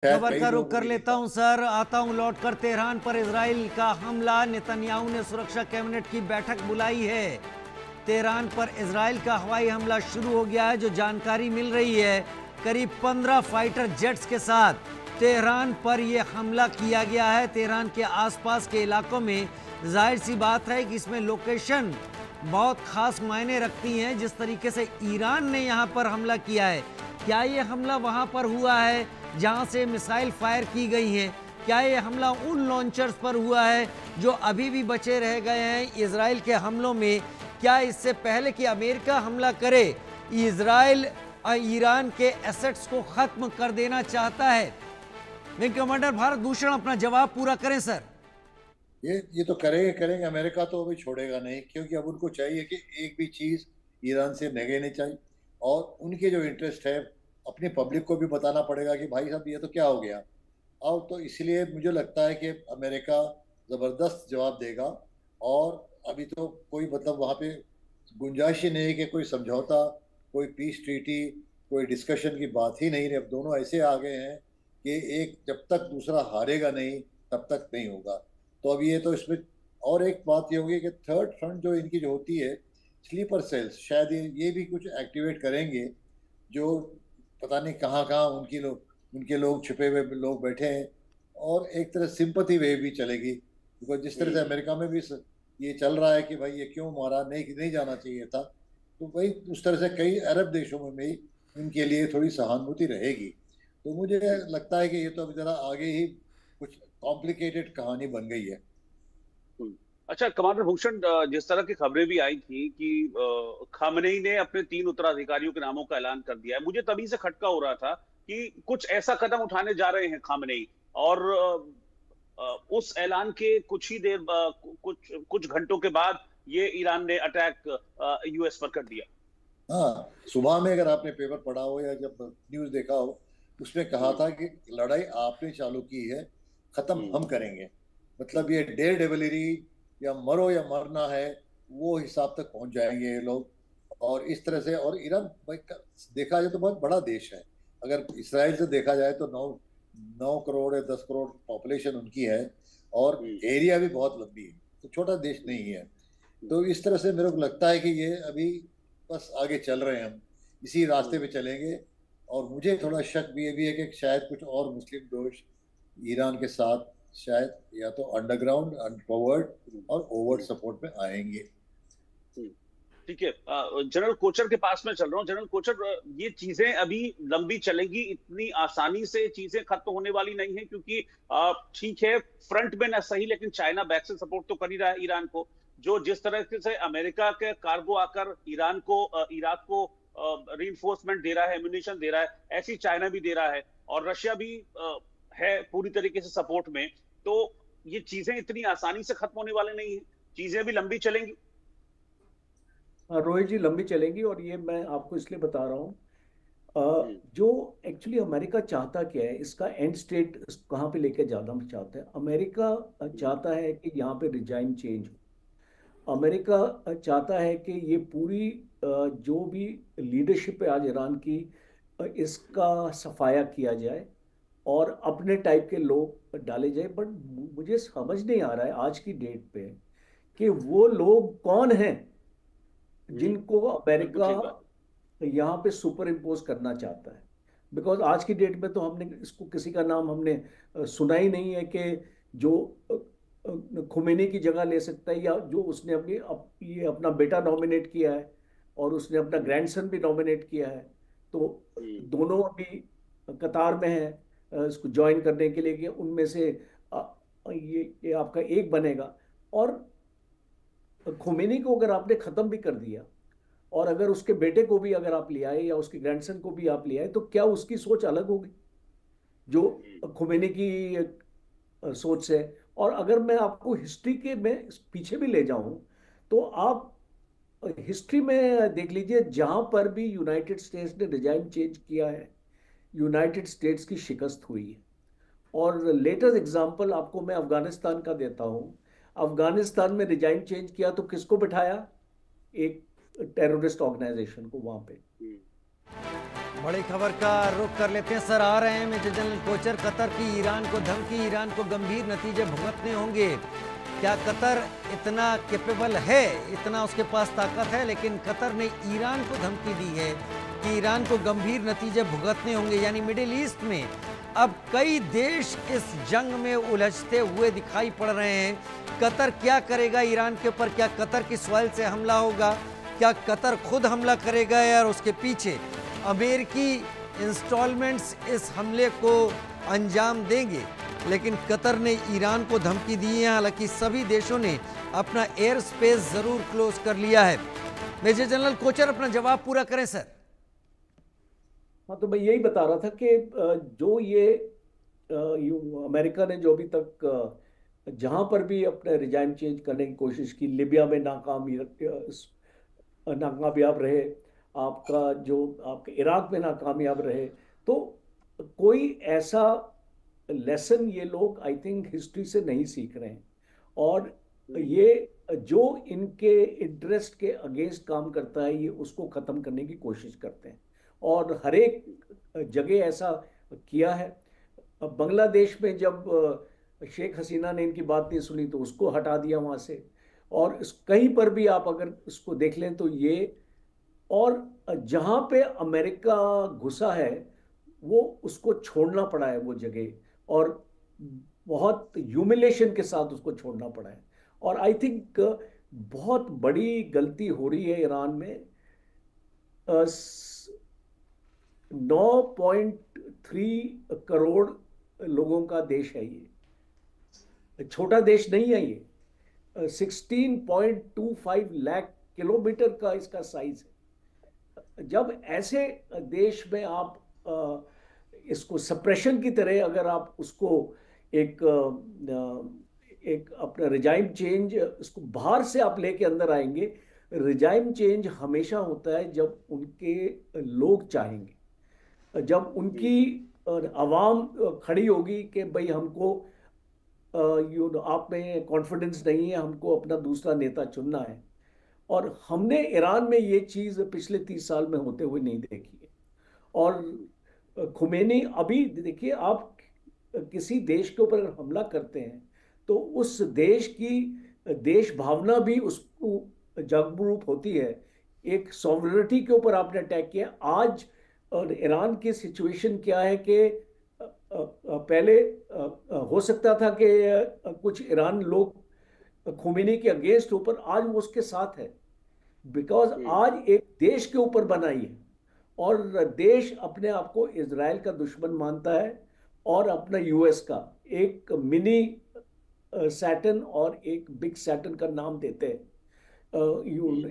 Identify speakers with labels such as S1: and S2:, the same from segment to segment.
S1: शायद
S2: खबर
S1: कई
S2: का
S1: लोगों
S2: रुख
S1: को
S2: कर
S1: भी नहीं
S2: लेता
S1: था।
S2: हूं सर, आता हूं लौटकर। तेहरान पर इजराइल का हमला, नेतन्याहू ने सुरक्षा कैबिनेट की बैठक बुलाई है। तेहरान पर इजराइल का हवाई हमला शुरू हो गया है। जो जानकारी मिल रही है, करीब 15 फाइटर जेट्स के साथ तेहरान पर यह हमला किया गया है। तेहरान के आसपास के इलाकों में जाहिर सी बात है कि इसमें लोकेशन बहुत खास मायने रखती हैं। जिस तरीके से ईरान ने यहां पर हमला किया है, क्या ये हमला वहां पर हुआ है जहां से मिसाइल फायर की गई हैं? क्या ये हमला उन लॉन्चर्स पर हुआ है जो अभी भी बचे रह गए हैं इजराइल के हमलों में? क्या इससे पहले कि अमेरिका हमला करे, इजराइल ईरान के एसेट्स को खत्म कर देना चाहता है? विंग कमांडर भारत भूषण, अपना जवाब पूरा करें सर।
S1: ये तो करेंगे करेंगे। अमेरिका तो अभी छोड़ेगा नहीं, क्योंकि अब उनको चाहिए कि एक भी चीज ईरान से महंगे नहीं चाहिए। और उनके जो इंटरेस्ट है, अपनी पब्लिक को भी बताना पड़ेगा कि भाई साहब ये तो क्या हो गया। अब तो इसलिए मुझे लगता है कि अमेरिका जबरदस्त जवाब देगा। और अभी तो कोई मतलब वहां पे गुंजाइश ही नहीं है कि कोई समझौता, कोई पीस ट्रीटी, कोई डिस्कशन की बात ही नहीं रही। अब दोनों ऐसे आ गए हैं कि एक जब तक दूसरा हारेगा नहीं तब तक नहीं होगा। तो अब ये तो इसमें और एक बात ये होगी कि थर्ड फ्रंट जो इनकी जो होती है, स्लीपर सेल्स, शायद ये भी कुछ एक्टिवेट करेंगे। जो पता नहीं कहाँ कहाँ उनके लोग छिपे हुए लोग बैठे हैं। और एक तरह सिंपथी वेव भी चलेगी, बिकॉज जिस तरह से अमेरिका में भी ये चल रहा है कि भाई ये क्यों मारा, नहीं नहीं जाना चाहिए था। तो वही उस तरह से कई अरब देशों में भी इनके लिए थोड़ी सहानुभूति रहेगी। तो मुझे लगता है कि ये तो अभी जरा आगे ही कुछ कॉम्प्लिकेटेड कहानी बन गई है।
S3: हम्म। अच्छा कमांडर भूषण, जिस तरह की खबरें भी आई थी कि खामनेई ने अपने 3 उत्तराधिकारियों के नामों का ऐलान कर दिया है, मुझे तभी से खटका हो रहा था कि कुछ ऐसा कदम उठाने जा रहे हैं खामनेई। और उस ऐलान के कुछ ही देर कुछ कुछ घंटों के बाद ये ईरान ने अटैक यूएस पर कर दिया।
S1: हाँ, सुबह में अगर आपने पेपर पढ़ा हो या जब न्यूज़ देखा हो, उसमें कहा
S3: हम्म।
S1: था कि लड़ाई आपने चालू की है, खत्म
S3: हम्म।
S1: हम करेंगे। मतलब ये डेयर डेविलरी या मरो या मरना है, वो हिसाब तक पहुंच जाएंगे ये लोग। और इस तरह से, और ईरान भाई देखा जाए तो बहुत बड़ा देश है। अगर इसराइल से देखा जाए तो 9 9 करोड़ या 10 करोड़ पॉपुलेशन उनकी है। और
S3: हम्म।
S1: एरिया भी बहुत लंबी है, तो छोटा देश नहीं है।
S3: हम्म।
S1: तो इस तरह से मेरे को लगता है कि ये अभी बस आगे चल रहे हैं, हम इसी रास्ते
S3: हम्म।
S1: पे चलेंगे। और मुझे थोड़ा शक भी ये भी है कि शायद कुछ और मुस्लिम देश ईरान के साथ शायद या तो अंडरग्राउंड, अनकवर्ड
S3: हम्म।
S1: और ओवर्ट
S3: हम्म।
S1: सपोर्ट में आएंगे।
S3: हम्म। ठीक है, जनरल कोचर के पास में चल रहा हूँ। जनरल कोचर, ये चीजें अभी लंबी चलेंगी, इतनी आसानी से चीजें खत्म होने वाली नहीं है, क्योंकि ठीक है, फ्रंट में ना सही लेकिन चाइना बैक से सपोर्ट तो कर ही रहा है ईरान को। जो जिस तरह से अमेरिका के कार्गो आकर ईरान को इराक को रीइंफोर्समेंट दे रहा है, एम्यूनिशन दे रहा है, ऐसी चाइना भी दे रहा है। और रशिया भी है पूरी तरीके से सपोर्ट में। तो ये चीजें इतनी आसानी से खत्म होने वाली नहीं है, चीजें भी लंबी चलेंगी।
S4: हाँ, रोहित जी, लंबी चलेंगी। और ये मैं आपको इसलिए बता रहा हूँ,
S3: हम्म।
S4: जो एक्चुअली अमेरिका चाहता क्या है, इसका एंड स्टेट कहाँ पे लेके जाना चाहता है। अमेरिका
S3: हम्म।
S4: चाहता है कि यहाँ पे रिजाइम चेंज हो। अमेरिका चाहता है कि ये पूरी जो भी लीडरशिप है आज ईरान की, इसका सफाया किया जाए और अपने टाइप के लोग डाले जाए। बट मुझे समझ नहीं आ रहा है आज की डेट पे कि वो लोग कौन हैं
S3: हम्म।
S4: जिनको
S3: बिल्कुल
S4: अमेरिका
S3: ठीक बात।
S4: यहाँ पे सुपर इम्पोज करना चाहता है। बिकॉज आज की डेट में तो हमने इसको किसी का नाम हमने सुना ही नहीं है कि जो खुमेनी की जगह ले सकता है, या जो उसने ये अपना बेटा नॉमिनेट किया है और उसने अपना ग्रैंडसन भी नॉमिनेट किया है। तो
S3: हम्म।
S4: दोनों अभी कतार में है इसको ज्वाइन करने के लिए कि उनमें से ये आपका एक बनेगा। और खुमेनी को अगर आपने खत्म भी कर दिया और अगर उसके बेटे को भी अगर आप ले आए या उसके ग्रैंडसन को भी आप ले आए, तो क्या उसकी सोच अलग होगी जो
S3: हम्म।
S4: खुमेनी की सोच से। और अगर मैं आपको हिस्ट्री के में पीछे भी ले जाऊं, तो आप हिस्ट्री में देख लीजिए, जहां पर भी यूनाइटेड स्टेट्स ने रिजाइम चेंज किया है, यूनाइटेड स्टेट्स की शिकस्त हुई है। और लेटेस्ट एग्जांपल आपको मैं अफगानिस्तान का देता हूं। अफगानिस्तान में रिजाइम चेंज किया तो किसको बिठाया? एक टेररिस्ट ऑर्गेनाइजेशन को वहां पे।
S3: हम्म।
S2: बड़ी खबर का रुख कर लेते हैं सर। आ रहे हैं मेजर जनरल कोचर। कतर की ईरान को धमकी, ईरान को गंभीर नतीजे भुगतने होंगे। क्या कतर इतना कैपेबल है, इतना उसके पास ताकत है? लेकिन कतर ने ईरान को धमकी दी है कि ईरान को गंभीर नतीजे भुगतने होंगे। यानी मिडिल ईस्ट में अब कई देश इस जंग में उलझते हुए दिखाई पड़ रहे हैं। कतर क्या करेगा ईरान के ऊपर? क्या कतर की सॉइल से हमला होगा? क्या कतर खुद हमला करेगा या उसके पीछे अमेरिकी इंस्टॉलमेंट्स इस हमले को अंजाम देंगे? लेकिन कतर ने ईरान को धमकी दी है। हालांकि सभी देशों ने अपना एयर स्पेस जरूर क्लोज कर लिया है। मेजर जनरल कोचर अपना जवाब पूरा करें सर।
S4: हाँ, तो मैं यही बता रहा था कि जो ये अमेरिका ने जो अभी तक जहां पर भी अपने रिजाइम चेंज करने की कोशिश की, लिबिया में नाकामयाब रहे, आपका जो आपके इराक में नाकामयाब रहे, तो कोई ऐसा लेसन ये लोग आई थिंक हिस्ट्री से नहीं सीख रहे हैं। और ये जो इनके इंटरेस्ट के अगेंस्ट काम करता है, ये उसको ख़त्म करने की कोशिश करते हैं और हर एक जगह ऐसा किया है। बांग्लादेश में जब शेख हसीना ने इनकी बात नहीं सुनी तो उसको हटा दिया वहाँ से। और कहीं पर भी आप अगर इसको देख लें तो ये, और जहाँ पे अमेरिका घुसा है वो उसको छोड़ना पड़ा है वो जगह, और बहुत ह्यूमिलेशन के साथ उसको छोड़ना पड़ा है। और आई थिंक बहुत बड़ी गलती हो रही है ईरान में। 9.3 करोड़ लोगों का देश है ये, छोटा देश नहीं है ये। 16.25 लाख किलोमीटर का इसका साइज है। जब ऐसे देश में आप इसको सप्रेशन की तरह अगर आप उसको एक अपना रिजाइम चेंज, इसको बाहर से आप लेके अंदर आएंगे। रिजाइम चेंज हमेशा होता है जब उनके लोग चाहेंगे, जब उनकी आवाम खड़ी होगी कि भाई हमको आप में कॉन्फिडेंस नहीं है, हमको अपना दूसरा नेता चुनना है। और हमने ईरान में ये चीज़ पिछले 30 साल में होते हुए नहीं देखी है। और खुमैनी, अभी देखिए आप किसी देश के ऊपर हमला करते हैं तो उस देश की देश भावना भी उसको जागरूक होती है। एक सॉवरेनिटी के ऊपर आपने अटैक किया। आज और ईरान की सिचुएशन क्या है कि पहले हो सकता था कि कुछ ईरान लोग खुमैनी के अगेंस्ट ऊपर, आज वो उसके साथ है। बिकॉज आज एक देश के ऊपर बनाई है और देश अपने आप को इजराइल का दुश्मन मानता है और अपना यूएस का एक मिनी सैटर्न और एक बिग सैटर्न का नाम देते हैं।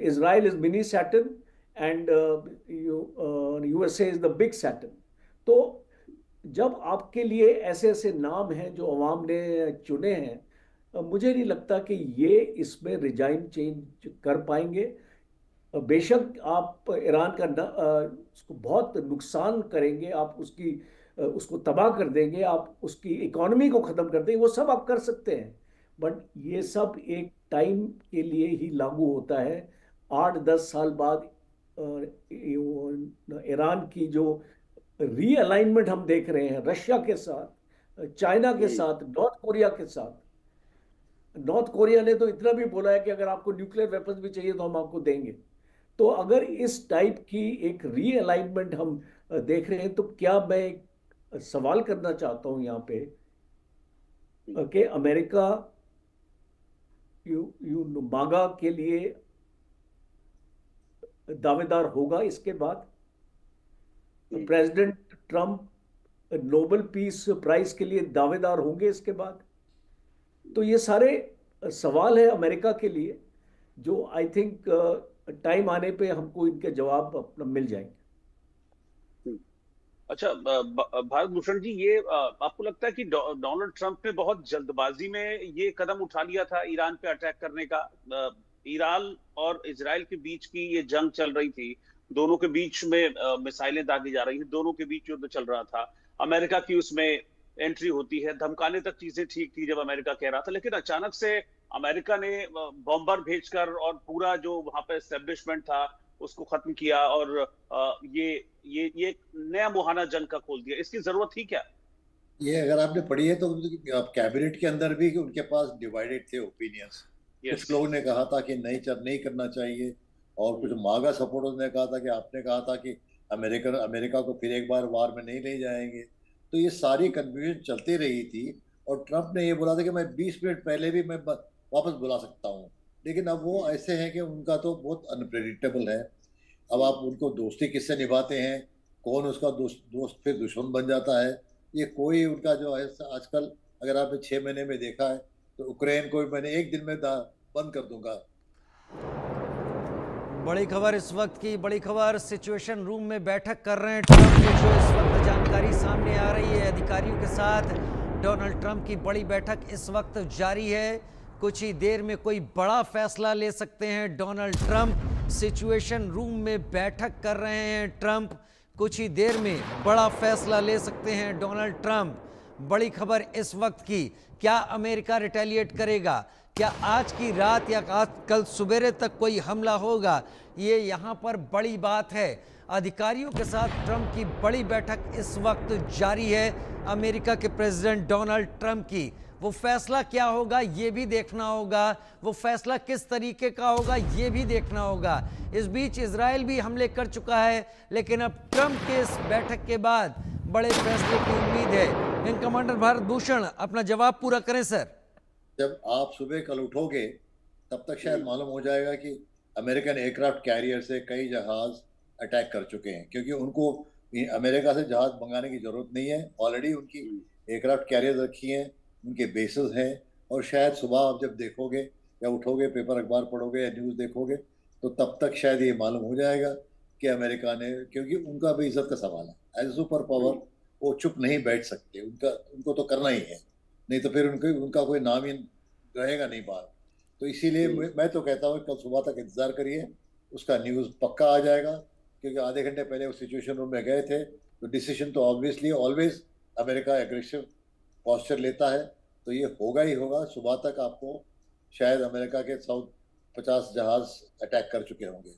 S4: Israel is mini Saturn and USA is the big Saturn. तो जब आपके लिए ऐसे ऐसे नाम हैं जो अवाम ने चुने हैं, मुझे नहीं लगता कि ये इसमें रिजाइम चेंज कर पाएंगे। बेशक आप ईरान का उसको बहुत नुकसान करेंगे, आप उसको तबाह कर देंगे, आप उसकी इकोनॉमी को ख़त्म कर देंगे, वो सब आप कर सकते हैं। बट ये सब एक टाइम के लिए ही लागू होता है। 8-10 साल बाद ईरान की जो रीअलाइनमेंट हम देख रहे हैं रशिया के साथ, चाइना के साथ, नॉर्थ कोरिया के साथ। नॉर्थ कोरिया ने तो इतना भी बोला है कि अगर आपको न्यूक्लियर वेपन्स भी चाहिए तो हम आपको देंगे। तो अगर इस टाइप की एक रीअलाइनमेंट हम देख रहे हैं तो क्या मैं एक सवाल करना चाहता हूं यहाँ पे कि अमेरिका मागा के लिए दावेदार होगा इसके बाद? President Trump Nobel peace prize के लिए दावेदार होंगे इसके बाद? तो ये सारे सवाल है अमेरिका के लिए जो आई थिंक टाइम आने पे हमको इनके जवाब अपना मिल जाएंगे।
S3: अच्छा भारत भूषण जी, ये आपको लगता है कि डोनाल्ड ट्रंप ने बहुत जल्दबाजी में ये कदम उठा लिया था ईरान पे अटैक करने का? ईरान और इजराइल के बीच की ये जंग चल रही थी, दोनों के बीच में मिसाइलें दागी जा रही थी, दोनों के बीच युद्ध चल रहा था। अमेरिका की उसमें एंट्री होती है, धमकाने तक चीजें ठीक थी जब अमेरिका कह रहा था, लेकिन अचानक से अमेरिका ने बॉम्बर भेजकर और पूरा जो वहां पे एस्टेब्लिशमेंट था उसको खत्म किया और ये एक नया मुहाना जंग का खोल दिया। इसकी जरूरत थी क्या?
S1: ये अगर आपने पढ़ी है तो कैबिनेट के अंदर भी उनके पास डिवाइडेड थे ओपिनियंस।
S3: यस।
S1: कुछ लोगों ने कहा था कि नहीं करना चाहिए, और कुछ मागा सपोर्टर्स ने कहा था कि आपने कहा था कि अमेरिका को फिर एक बार वार में नहीं ले जाएंगे। तो ये सारी कन्फ्यूजन चलती रही थी, और ट्रम्प ने ये बोला था कि मैं 20 मिनट पहले भी मैं वापस बुला सकता हूँ। लेकिन अब वो ऐसे हैं कि उनका तो बहुत अनप्रेडिक्टेबल है। अब आप उनको दोस्ती किससे निभाते हैं, कौन उसका दोस्त फिर दुश्मन बन जाता है, ये कोई उनका जो है आजकल, अगर आपने 6 महीने में देखा है तो यूक्रेन को मैंने एक दिन में बंद कर दूंगा।
S2: बड़ी खबर इस वक्त की, बड़ी खबर, सिचुएशन रूम में बैठक कर रहे हैं ट्रम्प की। जो इस वक्त जानकारी सामने आ रही है, अधिकारियों के साथ डोनाल्ड ट्रम्प की बड़ी बैठक इस वक्त जारी है। कुछ ही देर में कोई बड़ा फैसला ले सकते हैं डोनाल्ड ट्रम्प। सिचुएशन रूम में बैठक कर रहे हैं ट्रम्प, कुछ ही देर में बड़ा फैसला ले सकते हैं डोनाल्ड ट्रम्प। बड़ी खबर इस वक्त की, क्या अमेरिका रिटेलिएट करेगा? क्या आज की रात या आज कल सुबेरे तक कोई हमला होगा? ये यहाँ पर बड़ी बात है। अधिकारियों के साथ ट्रम्प की बड़ी बैठक इस वक्त जारी है, अमेरिका के प्रेसिडेंट डोनाल्ड ट्रम्प की। वो फैसला क्या होगा ये भी देखना होगा, वो फैसला किस तरीके का होगा ये भी देखना होगा। इस बीच इजराइल भी हमले कर चुका है, लेकिन अब ट्रम्प के इस बैठक के बाद बड़े फैसले की उम्मीद है। विंग कमांडर भारत भूषण, अपना जवाब पूरा करें सर।
S1: जब आप सुबह कल उठोगे तब तक शायद मालूम हो जाएगा कि अमेरिकन एयरक्राफ्ट कैरियर से कई जहाज अटैक कर चुके हैं, क्योंकि उनको अमेरिका से जहाज मंगाने की जरूरत नहीं है। ऑलरेडी उनकी एयरक्राफ्ट कैरियर रखी हैं, उनके बेसेस हैं। और शायद सुबह आप जब देखोगे या उठोगे, पेपर अखबार पढ़ोगे या न्यूज़ देखोगे, तो तब तक शायद ये मालूम हो जाएगा कि अमेरिका ने, क्योंकि उनका भी इज्जत का सवाल है। एज सुपर पावर वो चुप नहीं बैठ सकते, उनको तो करना ही है, नहीं तो फिर उनका कोई नाम ही रहेगा नहीं बाहर। तो इसीलिए मैं तो कहता हूँ कल सुबह तक इंतजार करिए, उसका न्यूज़ पक्का आ जाएगा। क्योंकि आधे घंटे पहले वो सिचुएशन रूम में गए थे, तो डिसीजन तो obviously always America aggressive posture लेता है, तो ये होगा ही होगा। सुबह तक आपको शायद अमेरिका के 150 जहाज अटैक कर चुके होंगे।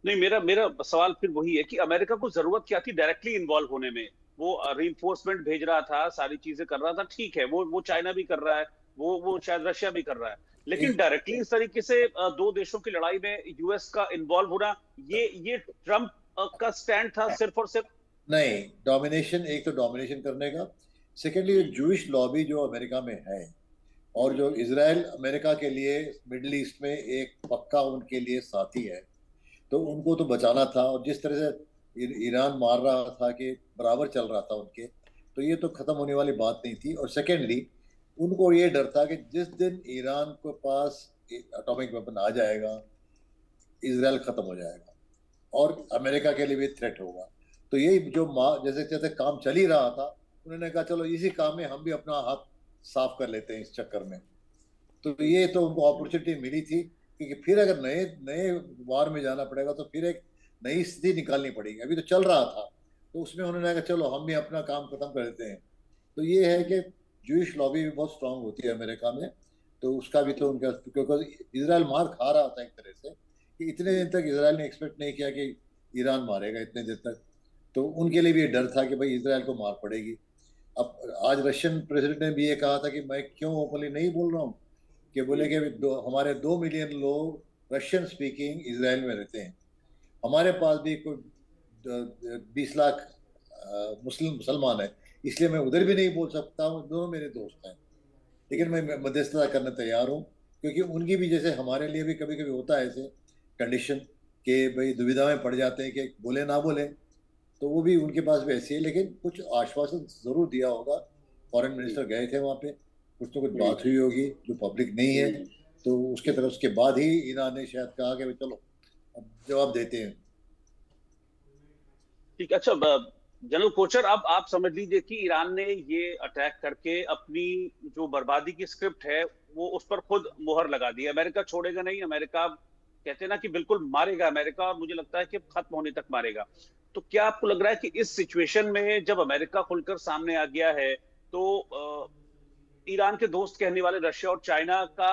S3: नहीं, मेरा सवाल फिर वही है कि अमेरिका को जरूरत क्या थी डायरेक्टली इन्वॉल्व होने में? वो रीइंफोर्समेंट भेज रहा था, सारी चीजें कर रहा था, ठीक है, वो चाइना भी कर रहा है, वो शायद रशिया भी कर रहा है, लेकिन डायरेक्टली इस तरीके से दो देशों की लड़ाई में यूएस का इन्वॉल्व होना, ये ट्रम्प का स्टैंड था सिर्फ और सिर्फ?
S1: नहीं, डोमिनेशन, एक तो डोमिनेशन करने का, सेकेंडली जूइश लॉबी जो अमेरिका में है, और जो इजराइल अमेरिका के लिए मिडिल ईस्ट में एक पक्का उनके लिए साथी है, तो उनको तो बचाना था। और जिस तरह से ईरान मार रहा था कि बराबर चल रहा था उनके, तो ये तो खत्म होने वाली बात नहीं थी। और सेकेंडली उनको ये डर था कि जिस दिन ईरान के पास एटॉमिक वेपन आ जाएगा, इजराइल खत्म हो जाएगा और अमेरिका के लिए भी थ्रेट होगा। तो यही जो जैसे जैसे काम चल ही रहा था, उन्होंने कहा चलो इसी काम में हम भी अपना हाथ साफ कर लेते हैं इस चक्कर में। तो ये तो उनको अपॉर्चुनिटी मिली थी, क्योंकि फिर अगर नए नए वार में जाना पड़ेगा तो फिर एक नई स्थिति निकालनी पड़ेगी। अभी तो चल रहा था, तो उसमें उन्होंने कहा चलो हम भी अपना काम खत्म कर देते हैं। तो ये है कि जूइश लॉबी भी बहुत स्ट्रांग होती है अमेरिका में, तो उसका भी तो उनका, क्योंकि इसराइल मार खा रहा था एक तरह से, कि इतने दिन तक इसराइल ने एक्सपेक्ट नहीं किया कि ईरान मारेगा इतने दिन तक, तो उनके लिए भी डर था कि भाई इसराइल को मार पड़ेगी। अब आज रशियन प्रेसिडेंट ने भी ये कहा था कि मैं क्यों ओपनली नहीं बोल रहा हूँ, कि बोले कि हमारे 2 मिलियन लोग रशियन स्पीकिंग इसराइल में रहते हैं, हमारे पास भी कोई 20 लाख मुसलमान है, इसलिए मैं उधर भी नहीं बोल सकता हूँ, दोनों मेरे दोस्त हैं। लेकिन मैं मध्यस्थता करने तैयार हूँ, क्योंकि उनकी भी, जैसे हमारे लिए भी कभी कभी होता है ऐसे कंडीशन कि भाई दुविधा में पड़ जाते हैं कि बोले ना बोले, तो वो भी उनके पास भी ऐसी है। लेकिन कुछ आश्वासन जरूर दिया होगा, फॉरेन मिनिस्टर गए थे वहाँ पे, कुछ तो कुछ बात हुई होगी जो पब्लिक नहीं है, तो उसके तरफ के बाद ही ईरान ने शायद कहा कि चलो अब जवाब देते हैं।
S3: ठीक, अच्छा जनरल कोचर, अब आप समझ लीजिए कि ईरान ने ये अटैक करके अपनी जो बर्बादी की स्क्रिप्ट है वो उस पर खुद मोहर लगा दी। अमेरिका छोड़ेगा नहीं, अमेरिका कहते हैं ना कि बिल्कुल मारेगा अमेरिका, और मुझे लगता है कि खत्म होने तक मारेगा। तो क्या आपको लग रहा है कि इस सिचुएशन में जब अमेरिका खुलकर सामने आ गया है, तो ईरान के दोस्त कहने वाले रशिया और चाइना का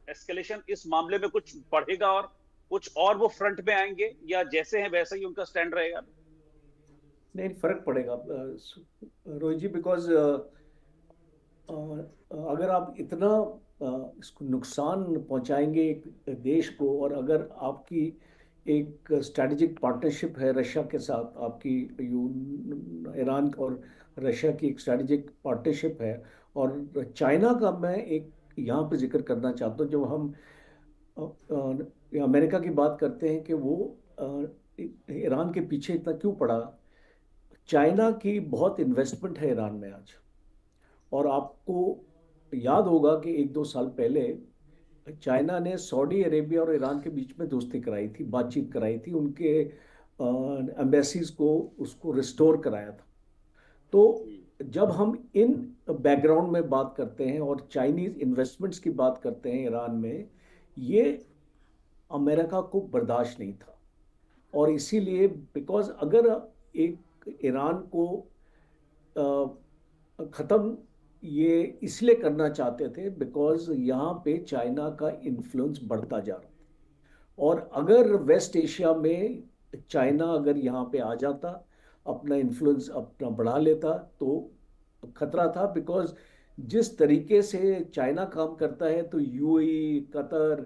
S3: एस्केलेशन इस मामले में कुछ बढ़ेगा और कुछ और वो फ्रंट में आएंगे, या जैसे हैं वैसा ही उनका स्टैंड रहेगा?
S4: नहीं, फर्क पड़ेगा रोहित जी, बिकॉज अगर आप इतना इसको नुकसान पहुंचाएंगे एक देश को, और अगर आपकी एक स्ट्रैटेजिक पार्टनरशिप है रशिया के साथ, आपकी ईरान और रशिया की एक स्ट्रैटेजिक पार्टनरशिप है, और चाइना का मैं एक यहाँ पे जिक्र करना चाहता हूँ। जब हम अमेरिका की बात करते हैं कि वो ईरान के पीछे इतना क्यों पड़ा, चाइना की बहुत इन्वेस्टमेंट है ईरान में आज। और आपको याद होगा कि 1-2 साल पहले चाइना ने सऊदी अरेबिया और ईरान के बीच में दोस्ती कराई थी, बातचीत कराई थी, उनके एम्बेसीज को उसको रिस्टोर कराया था। तो जब हम इन बैकग्राउंड में बात करते हैं और चाइनीज इन्वेस्टमेंट्स की बात करते हैं ईरान में, ये अमेरिका को बर्दाश्त नहीं था। और इसीलिए बिकॉज अगर एक ईरान को ख़त्म ये इसलिए करना चाहते थे बिकॉज यहाँ पे चाइना का इन्फ्लुएंस बढ़ता जा रहा था। और अगर वेस्ट एशिया में चाइना अगर यहाँ पे आ जाता, अपना इन्फ्लुएंस अपना बढ़ा लेता, तो खतरा था। बिकॉज जिस तरीके से चाइना काम करता है, तो यूएई, कतर,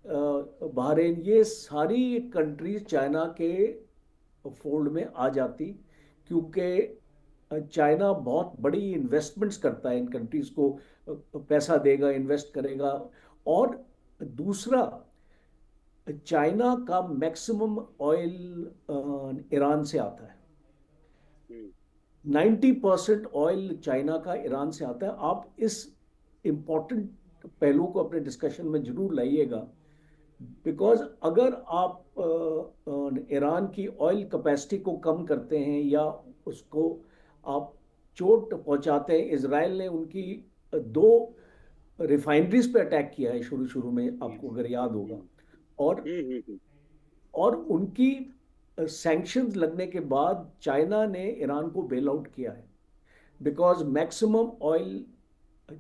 S4: बहरीन, ये सारी कंट्रीज चाइना के फोल्ड में आ जाती, क्योंकि चाइना बहुत बड़ी इन्वेस्टमेंट्स करता है इन कंट्रीज को, पैसा देगा, इन्वेस्ट करेगा। और दूसरा, चाइना का मैक्सिमम ऑयल ईरान से आता है। 90% ऑयल चाइना का ईरान से आता है। आप इस इंपॉर्टेंट पहलू को अपने डिस्कशन में जरूर लाइएगा, बिकॉज अगर आप ईरान की ऑयल कैपेसिटी को कम करते हैं या उसको आप चोट पहुंचाते हैं। इजराइल ने उनकी 2 रिफाइनरीज पे अटैक किया है शुरू में, आपको अगर याद होगा। और उनकी सैंक्शंस लगने के बाद चाइना ने ईरान को बेल आउट किया है, बिकॉज मैक्सिमम ऑयल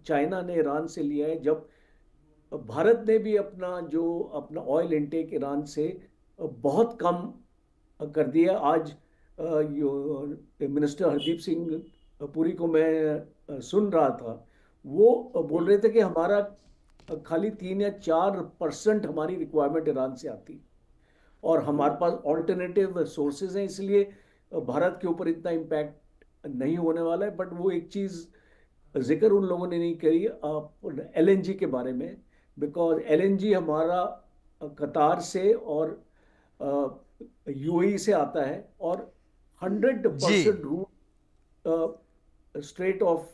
S4: चाइना ने ईरान से लिया है। जब भारत ने भी अपना ऑयल इनटेक ईरान से बहुत कम कर दिया। आज मिनिस्टर हरदीप सिंह पुरी को मैं सुन रहा था, वो बोल रहे थे कि हमारा खाली 3 या 4% हमारी रिक्वायरमेंट ईरान से आती, और हमारे पास ऑल्टरनेटिव सोर्सेज हैं, इसलिए भारत के ऊपर इतना इम्पैक्ट नहीं होने वाला है। बट वो एक चीज़ जिक्र उन लोगों ने नहीं करी एलएनजी के बारे में, बिकॉज एलएनजी हमारा कतार से और यूएई से आता है, और 100% रूट स्ट्रेट ऑफ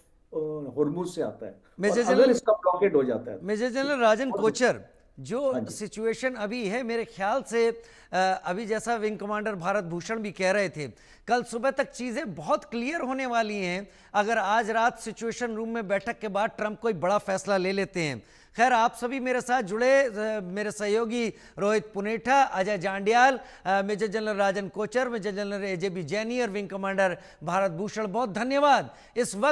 S4: हॉर्मुज से आता है। और अगर इसका ब्लॉकेड हो जाता है,
S2: मेजर जनरल राजन कोचर, जो सिचुएशन अभी है, मेरे ख्याल से अभी जैसा विंग कमांडर भारत भूषण भी कह रहे थे, कल सुबह तक चीज़ें बहुत क्लियर होने वाली हैं अगर आज रात सिचुएशन रूम में बैठक के बाद ट्रंप कोई बड़ा फैसला ले लेते हैं। खैर, आप सभी मेरे साथ जुड़े, मेरे सहयोगी रोहित पुनेठा, अजय जांडियाल, मेजर जनरल राजन कोचर, मेजर जनरल एजेबी जैनी और विंग कमांडर भारत भूषण, बहुत धन्यवाद। इस वक्त